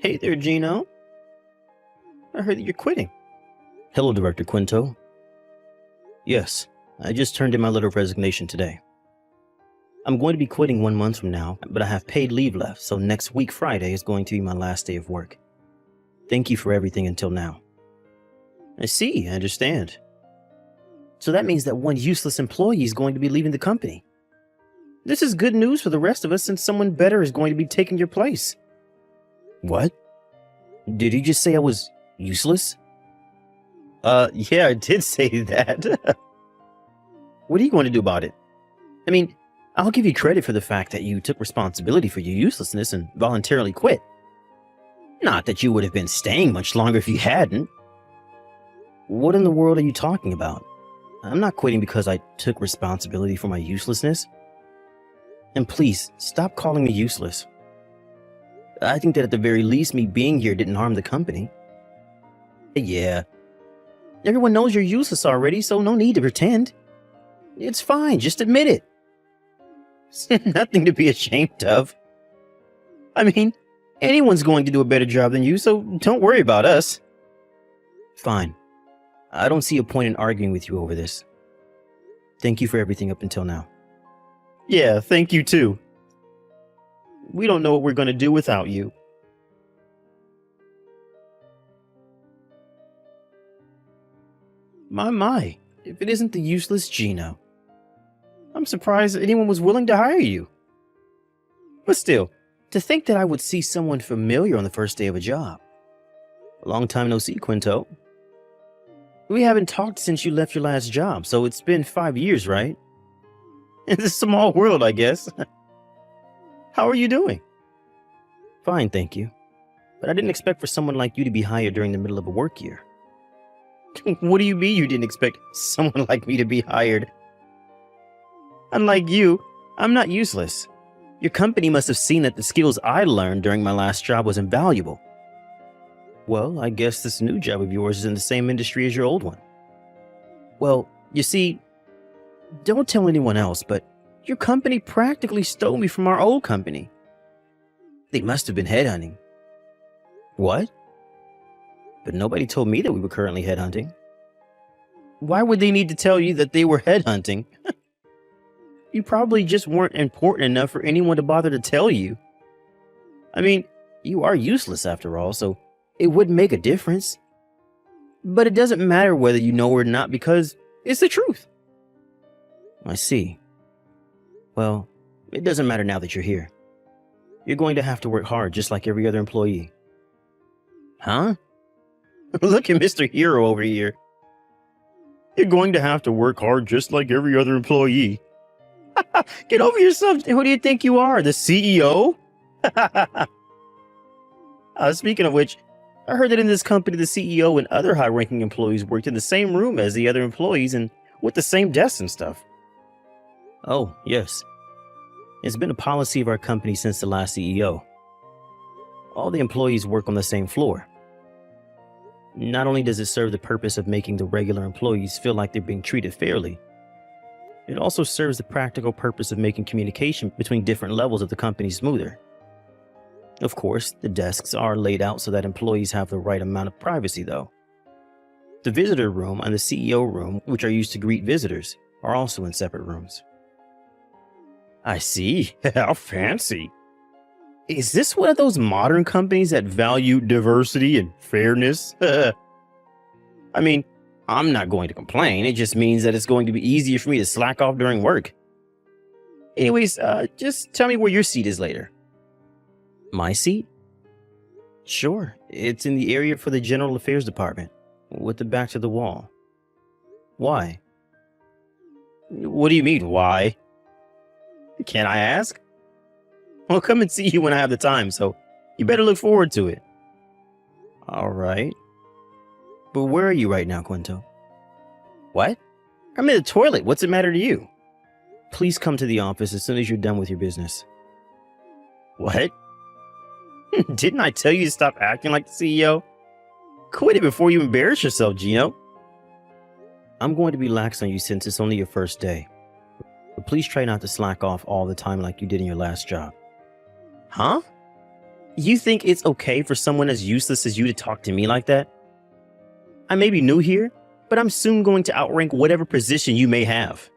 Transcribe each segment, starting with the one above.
Hey there, Gino. I heard that you're quitting. Hello, Director Quinto. Yes, I just turned in my letter of resignation today. I'm going to be quitting 1 month from now, but I have paid leave left, so next week Friday is going to be my last day of work. Thank you for everything until now. I see, I understand. So that means that one useless employee is going to be leaving the company. This is good news for the rest of us since someone better is going to be taking your place. What? Did you just say I was useless? Yeah, I did say that. What are you going to do about it? I mean, I'll give you credit for the fact that you took responsibility for your uselessness and voluntarily quit. Not that you would have been staying much longer if you hadn't. What in the world are you talking about? I'm not quitting because I took responsibility for my uselessness. And please, stop calling me useless. I think that at the very least, me being here didn't harm the company. Yeah. Everyone knows you're useless already, so no need to pretend. It's fine, just admit it. It's nothing to be ashamed of. I mean, anyone's going to do a better job than you, so don't worry about us. Fine. I don't see a point in arguing with you over this. Thank you for everything up until now. Yeah, thank you too. We don't know what we're going to do without you. My, if it isn't the useless Gino. I'm surprised that anyone was willing to hire you. But still, to think that I would see someone familiar on the first day of a job. A long time no see, Quinto. We haven't talked since you left your last job, so it's been 5 years, right? It's a small world, I guess. How are you doing? Fine, thank you. But I didn't expect for someone like you to be hired during the middle of a work year. What do you mean you didn't expect someone like me to be hired? Unlike you, I'm not useless. Your company must have seen that the skills I learned during my last job was invaluable. Well, I guess this new job of yours is in the same industry as your old one. Well, you see, don't tell anyone else, but your company practically stole me from our old company. They must have been headhunting. What? But nobody told me that we were currently headhunting. Why would they need to tell you that they were headhunting? You probably just weren't important enough for anyone to bother to tell you. I mean, you are useless after all, so it wouldn't make a difference. But it doesn't matter whether you know or not because it's the truth. I see. Well, it doesn't matter now that you're here. You're going to have to work hard just like every other employee. Huh? Look at Mr. Hero over here. You're going to have to work hard just like every other employee. Get over yourself. Who do you think you are? The CEO? Speaking of which, I heard that in this company, the CEO and other high-ranking employees worked in the same room as the other employees and with the same desks and stuff. Oh, yes. It's been a policy of our company since the last CEO. All the employees work on the same floor. Not only does it serve the purpose of making the regular employees feel like they're being treated fairly, it also serves the practical purpose of making communication between different levels of the company smoother. Of course, the desks are laid out so that employees have the right amount of privacy, though. The visitor room and the CEO room, which are used to greet visitors, are also in separate rooms. I see. How fancy. Is this one of those modern companies that value diversity and fairness? I mean, I'm not going to complain. It just means that it's going to be easier for me to slack off during work. Anyways, just tell me where your seat is later. My seat? Sure, it's in the area for the General Affairs Department, with the back to the wall. Why? What do you mean, why? Can I ask? I'll come and see you when I have the time, so you better look forward to it. All right. But where are you right now, Quinto? What? I'm in the toilet. What's it matter to you? Please come to the office as soon as you're done with your business. What? Didn't I tell you to stop acting like the CEO? Quit it before you embarrass yourself, Gino. I'm going to be lax on you since it's only your first day. But please try not to slack off all the time like you did in your last job. Huh? You think it's okay for someone as useless as you to talk to me like that? I may be new here, but I'm soon going to outrank whatever position you may have.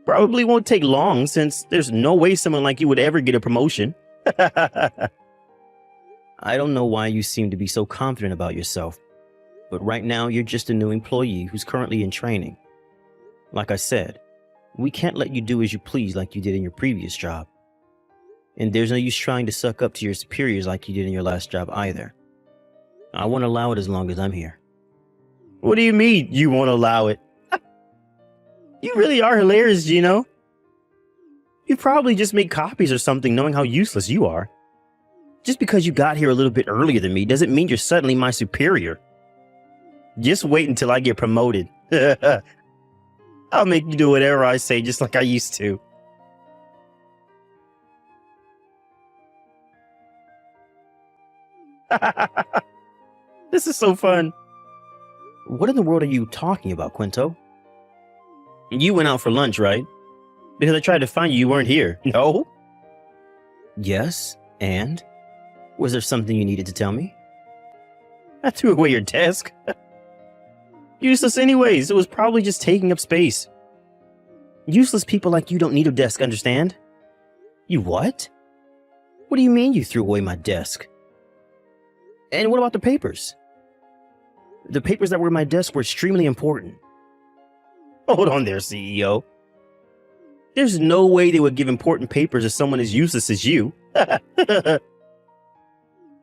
Probably won't take long since there's no way someone like you would ever get a promotion. I don't know why you seem to be so confident about yourself, but right now you're just a new employee who's currently in training. Like I said, we can't let you do as you please like you did in your previous job. And there's no use trying to suck up to your superiors like you did in your last job either. I won't allow it as long as I'm here. What do you mean you won't allow it? You really are hilarious, Gino. You probably just make copies or something knowing how useless you are. Just because you got here a little bit earlier than me doesn't mean you're suddenly my superior. Just wait until I get promoted. I'll make you do whatever I say just like I used to. This is so fun. What in the world are you talking about, Quinto? You went out for lunch, right? Because I tried to find you, you weren't here. No? Yes, and? Was there something you needed to tell me? I threw away your desk. Useless anyways, it was probably just taking up space. Useless people like you don't need a desk, understand? You what? What do you mean you threw away my desk? And what about the papers? The papers that were in my desk were extremely important. Hold on there, CEO. There's no way they would give important papers to someone as useless as you.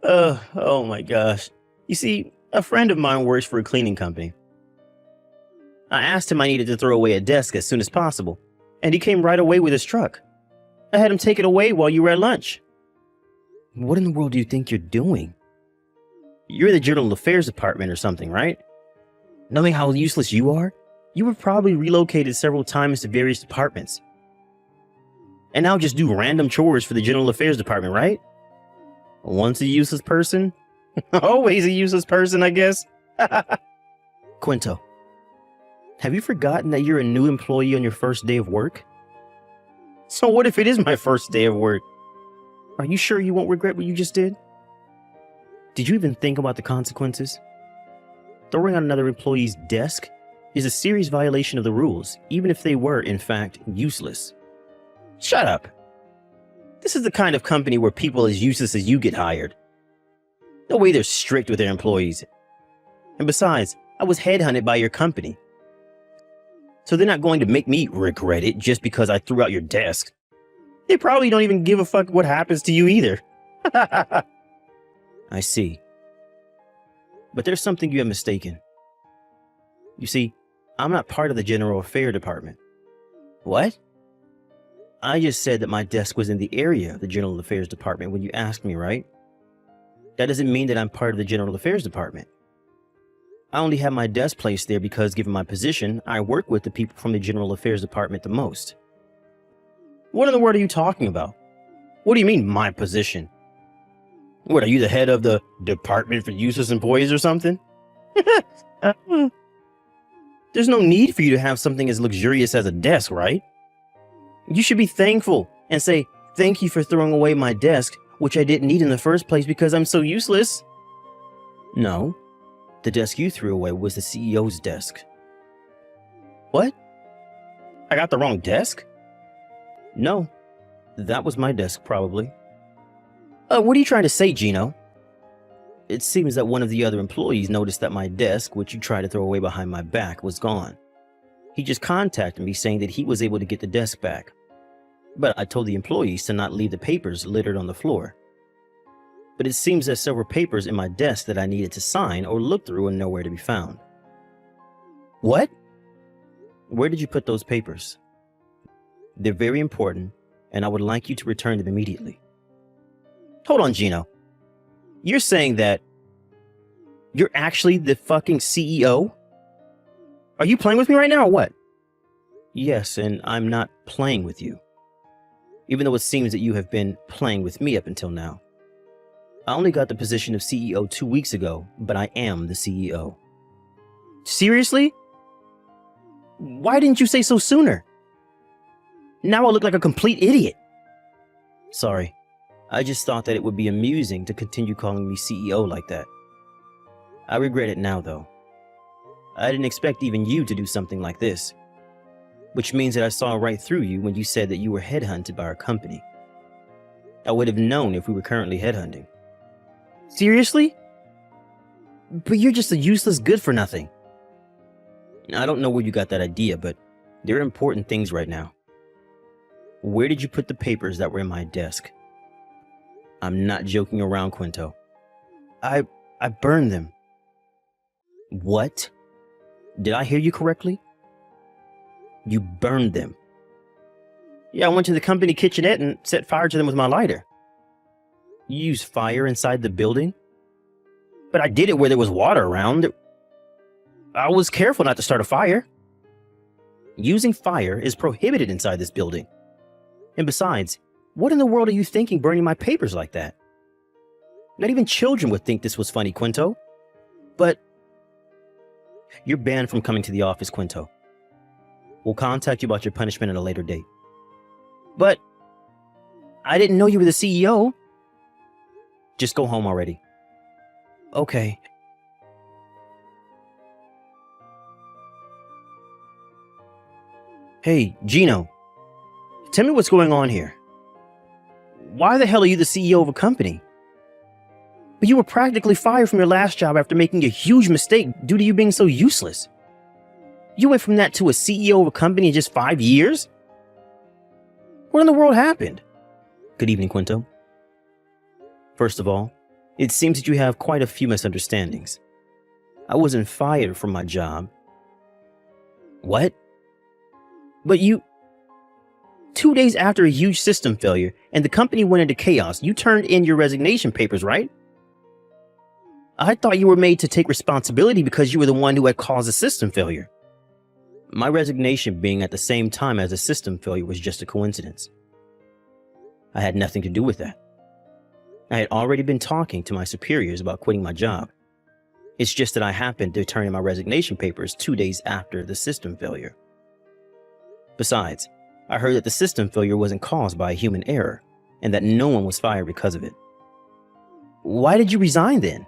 Oh my gosh. You see, a friend of mine works for a cleaning company. I asked him I needed to throw away a desk as soon as possible, and he came right away with his truck. I had him take it away while you were at lunch. What in the world do you think you're doing? You're the General Affairs Department or something, right? Knowing how useless you are, you were probably relocated several times to various departments. And now just do random chores for the General Affairs Department, right? Once a useless person, always a useless person, I guess. Quinto, have you forgotten that you're a new employee on your first day of work? So what if it is my first day of work? Are you sure you won't regret what you just did? Did you even think about the consequences? Throwing on another employee's desk is a serious violation of the rules, even if they were, in fact, useless. Shut up. This is the kind of company where people as useless as you get hired. No way they're strict with their employees. And besides, I was headhunted by your company. So they're not going to make me regret it just because I threw out your desk. They probably don't even give a fuck what happens to you either. I see. But there's something you have mistaken. You see, I'm not part of the General Affairs Department. What? I just said that my desk was in the area of the General Affairs Department when you asked me, right? That doesn't mean that I'm part of the General Affairs Department. I only have my desk placed there because, given my position, I work with the people from the General Affairs Department the most. What in the world are you talking about? What do you mean, my position? What, are you the head of the Department for Useless Employees or something? There's no need for you to have something as luxurious as a desk, right? You should be thankful and say, thank you for throwing away my desk, which I didn't need in the first place because I'm so useless. No, the desk you threw away was the CEO's desk. What? I got the wrong desk? No, that was my desk probably. What are you trying to say, Gino? It seems that one of the other employees noticed that my desk, which you tried to throw away behind my back, was gone. He just contacted me saying that he was able to get the desk back. But I told the employees to not leave the papers littered on the floor. But it seems there's several papers in my desk that I needed to sign or look through and nowhere to be found. What? Where did you put those papers? They're very important, and I would like you to return them immediately. Hold on, Gino. You're saying that you're actually the fucking CEO? Are you playing with me right now or what? Yes, and I'm not playing with you. Even though it seems that you have been playing with me up until now. I only got the position of CEO 2 weeks ago, but I am the CEO. Seriously? Why didn't you say so sooner? Now I look like a complete idiot. Sorry. I just thought that it would be amusing to continue calling me CEO like that. I regret it now, though. I didn't expect even you to do something like this. Which means that I saw right through you when you said that you were headhunted by our company. I would have known if we were currently headhunting. Seriously? But you're just a useless good-for-nothing. I don't know where you got that idea, but there are important things right now. Where did you put the papers that were in my desk? I'm not joking around, Quinto. I burned them. What? Did I hear you correctly? You burned them. Yeah, I went to the company kitchenette and set fire to them with my lighter. You used fire inside the building? But I did it where there was water around. I was careful not to start a fire. Using fire is prohibited inside this building. And besides, what in the world are you thinking burning my papers like that? Not even children would think this was funny, Quinto. But you're banned from coming to the office, Quinto. We'll contact you about your punishment at a later date. But I didn't know you were the CEO. Just go home already. Okay. Hey, Gino. Tell me what's going on here. Why the hell are you the CEO of a company? But you were practically fired from your last job after making a huge mistake due to you being so useless. You went from that to a CEO of a company in just 5 years? What in the world happened? Good evening, Quinto. First of all, it seems that you have quite a few misunderstandings. I wasn't fired from my job. What? But you... 2 days after a huge system failure and the company went into chaos, you turned in your resignation papers, right? I thought you were made to take responsibility because you were the one who had caused the system failure. My resignation being at the same time as the system failure was just a coincidence. I had nothing to do with that. I had already been talking to my superiors about quitting my job. It's just that I happened to turn in my resignation papers 2 days after the system failure. Besides, I heard that the system failure wasn't caused by a human error and that no one was fired because of it. Why did you resign then?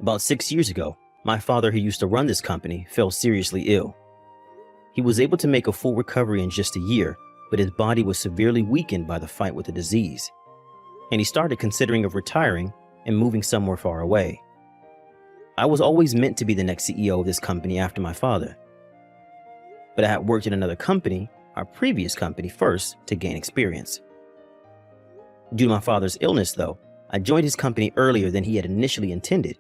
About 6 years ago, my father, who used to run this company, fell seriously ill. He was able to make a full recovery in just a year, but his body was severely weakened by the fight with the disease. And he started considering of retiring and moving somewhere far away. I was always meant to be the next CEO of this company after my father. But I had worked in another company, our previous company, first to gain experience. Due to my father's illness, though, I joined his company earlier than he had initially intended,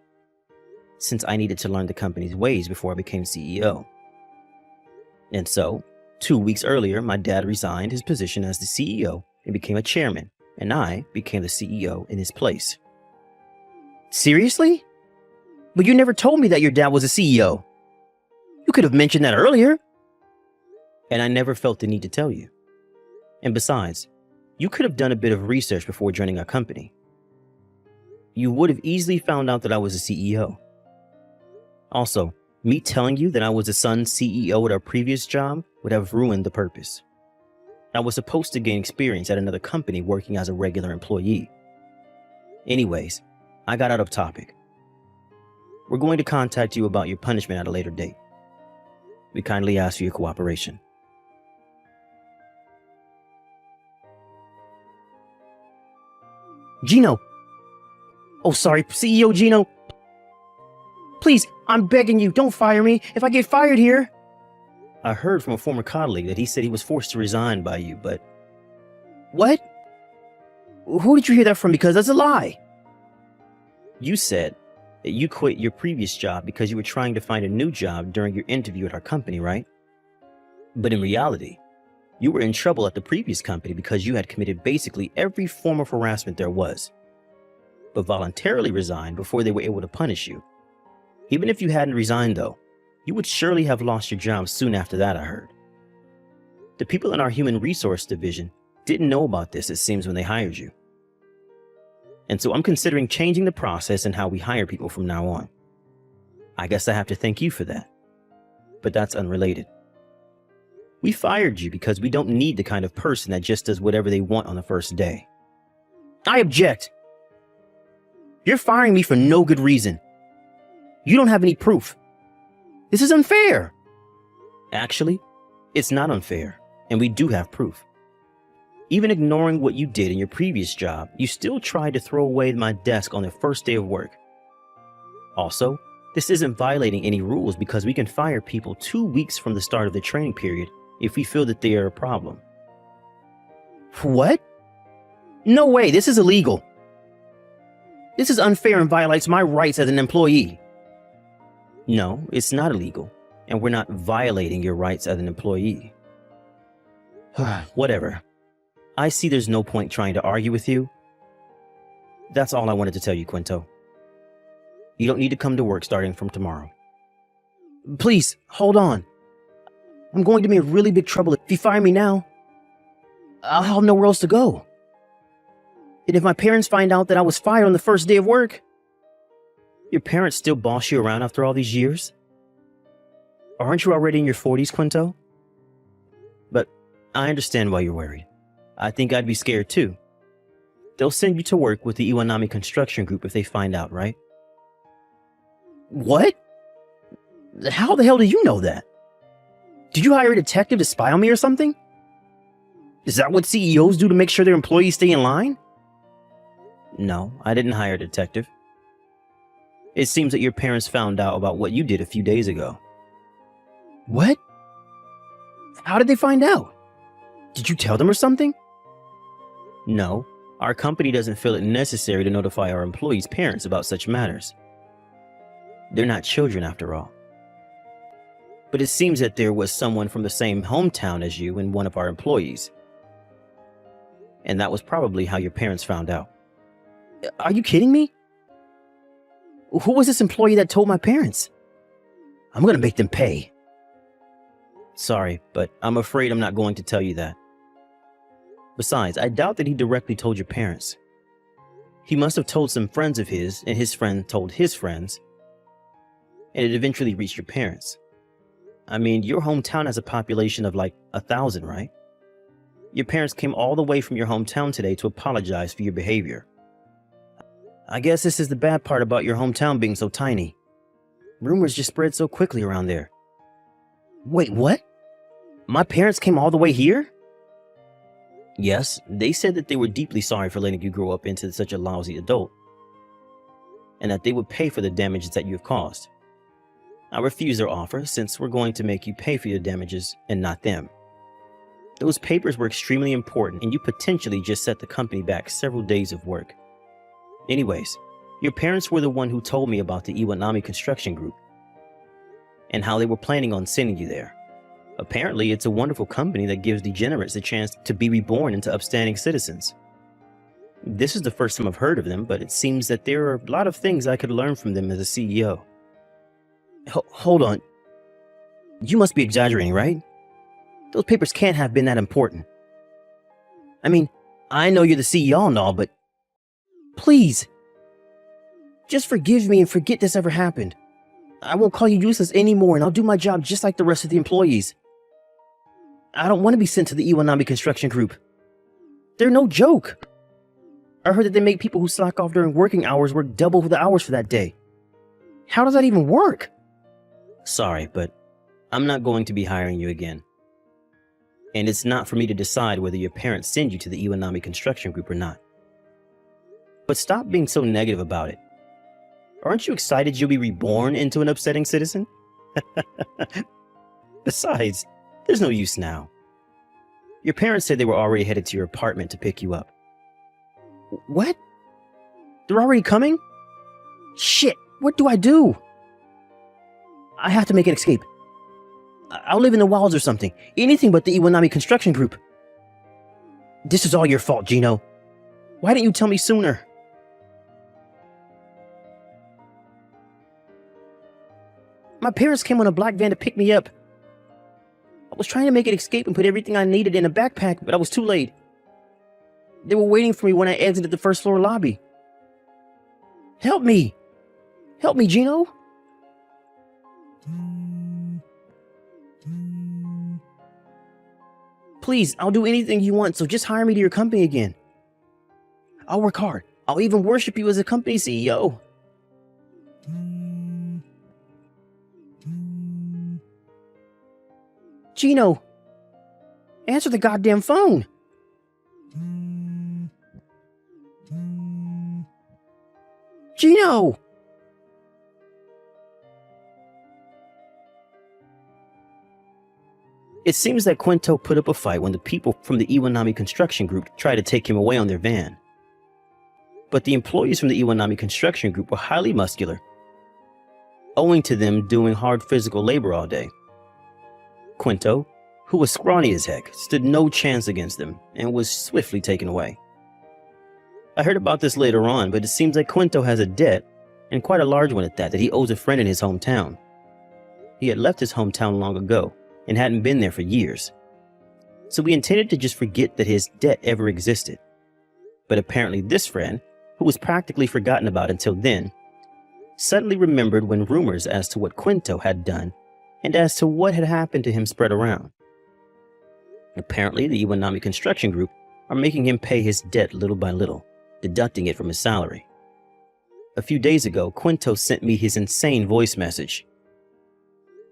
since I needed to learn the company's ways before I became CEO. And so, 2 weeks earlier, my dad resigned his position as the CEO and became a chairman, and I became the CEO in his place. Seriously? But you never told me that your dad was a CEO. You could have mentioned that earlier. And I never felt the need to tell you. And besides, you could have done a bit of research before joining our company. You would have easily found out that I was a CEO. Also, me telling you that I was the son's CEO at our previous job would have ruined the purpose. I was supposed to gain experience at another company working as a regular employee. Anyways, I got out of topic. We're going to contact you about your punishment at a later date. We kindly ask for your cooperation. Gino. Oh, sorry, CEO Gino. Please, I'm begging you, don't fire me. If I get fired here... I heard from a former colleague that he said he was forced to resign by you, but... What? Who did you hear that from? Because that's a lie. You said that you quit your previous job because you were trying to find a new job during your interview at our company, right? But in reality, you were in trouble at the previous company because you had committed basically every form of harassment there was, but voluntarily resigned before they were able to punish you. Even if you hadn't resigned, though, you would surely have lost your job soon after that, I heard. The people in our human resource division didn't know about this, it seems, when they hired you. And so I'm considering changing the process and how we hire people from now on. I guess I have to thank you for that. But that's unrelated. We fired you because we don't need the kind of person that just does whatever they want on the first day. I object. You're firing me for no good reason. You don't have any proof. This is unfair. Actually, it's not unfair, and we do have proof. Even ignoring what you did in your previous job, you still tried to throw away my desk on the first day of work. Also, this isn't violating any rules because we can fire people 2 weeks from the start of the training period if we feel that they are a problem. What? No way, this is illegal. This is unfair and violates my rights as an employee. No, it's not illegal, and we're not violating your rights as an employee. Whatever. I see there's no point trying to argue with you. That's all I wanted to tell you, Quinto. You don't need to come to work starting from tomorrow. Please, hold on. I'm going to be in really big trouble if you fire me now. I'll have nowhere else to go. And if my parents find out that I was fired on the first day of work... Your parents still boss you around after all these years? Aren't you already in your 40s, Quinto? But I understand why you're worried. I think I'd be scared too. They'll send you to work with the Iwanami Construction Group if they find out, right? What? How the hell do you know that? Did you hire a detective to spy on me or something? Is that what CEOs do to make sure their employees stay in line? No, I didn't hire a detective. It seems that your parents found out about what you did a few days ago. What? How did they find out? Did you tell them or something? No, our company doesn't feel it necessary to notify our employees' parents about such matters. They're not children after all. But it seems that there was someone from the same hometown as you and one of our employees. And that was probably how your parents found out. Are you kidding me? Who was this employee that told my parents? I'm gonna make them pay. Sorry, but I'm afraid I'm not going to tell you that. Besides, I doubt that he directly told your parents. He must have told some friends of his, and his friend told his friends, and it eventually reached your parents. I mean, your hometown has a population of like 1,000, right? Your parents came all the way from your hometown today to apologize for your behavior. I guess this is the bad part about your hometown being so tiny. Rumors just spread so quickly around there. Wait, what? My parents came all the way here? Yes, they said that they were deeply sorry for letting you grow up into such a lousy adult, and that they would pay for the damages that you have caused. I refuse their offer since we're going to make you pay for your damages and not them. Those papers were extremely important, and you potentially just set the company back several days of work. Anyways, your parents were the one who told me about the Iwanami Construction Group and how they were planning on sending you there. Apparently, it's a wonderful company that gives degenerates a chance to be reborn into upstanding citizens. This is the first time I've heard of them, but it seems that there are a lot of things I could learn from them as a CEO. Hold on. You must be exaggerating, right? Those papers can't have been that important. I mean, I know you're the CEO and all, but please, just forgive me and forget this ever happened. I won't call you useless anymore, and I'll do my job just like the rest of the employees. I don't want to be sent to the Iwanami Construction Group. They're no joke. I heard that they make people who slack off during working hours work double the hours for that day. How does that even work? Sorry, but I'm not going to be hiring you again. And it's not for me to decide whether your parents send you to the Iwanami Construction Group or not. But stop being so negative about it. Aren't you excited you'll be reborn into an upsetting citizen? Besides, there's no use now. Your parents said they were already headed to your apartment to pick you up. What? They're already coming? Shit, what do I do? I have to make an escape. I'll live in the wilds or something. Anything but the Iwanami Construction Group. This is all your fault, Gino. Why didn't you tell me sooner? My parents came on a black van to pick me up. I was trying to make an escape and put everything I needed in a backpack, but I was too late. They were waiting for me when I exited the first floor lobby. Help me! Help me, Gino! Please, I'll do anything you want, so just hire me to your company again. I'll work hard. I'll even worship you as a company CEO. Gino, answer the goddamn phone. Gino! It seems that Quinto put up a fight when the people from the Iwanami Construction Group tried to take him away on their van. But the employees from the Iwanami Construction Group were highly muscular, owing to them doing hard physical labor all day. Quinto, who was scrawny as heck, stood no chance against them and was swiftly taken away. I heard about this later on, but it seems like Quinto has a debt, and quite a large one at that he owes a friend in his hometown. He had left his hometown long ago and hadn't been there for years. So we intended to just forget that his debt ever existed. But apparently this friend, who was practically forgotten about until then, suddenly remembered when rumors as to what Quinto had done and as to what had happened to him spread around. Apparently the Iwanami Construction Group are making him pay his debt little by little, deducting it from his salary. A few days ago, Quinto sent me his insane voice message,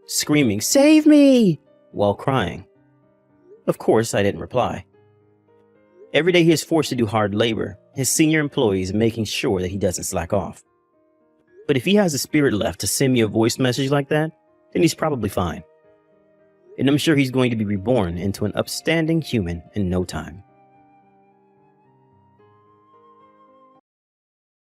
screaming, "Save me!" while crying. Of course, I didn't reply. Every day he is forced to do hard labor, his senior employees making sure that he doesn't slack off. But if he has the spirit left to send me a voice message like that, then he's probably fine. And I'm sure he's going to be reborn into an upstanding human in no time.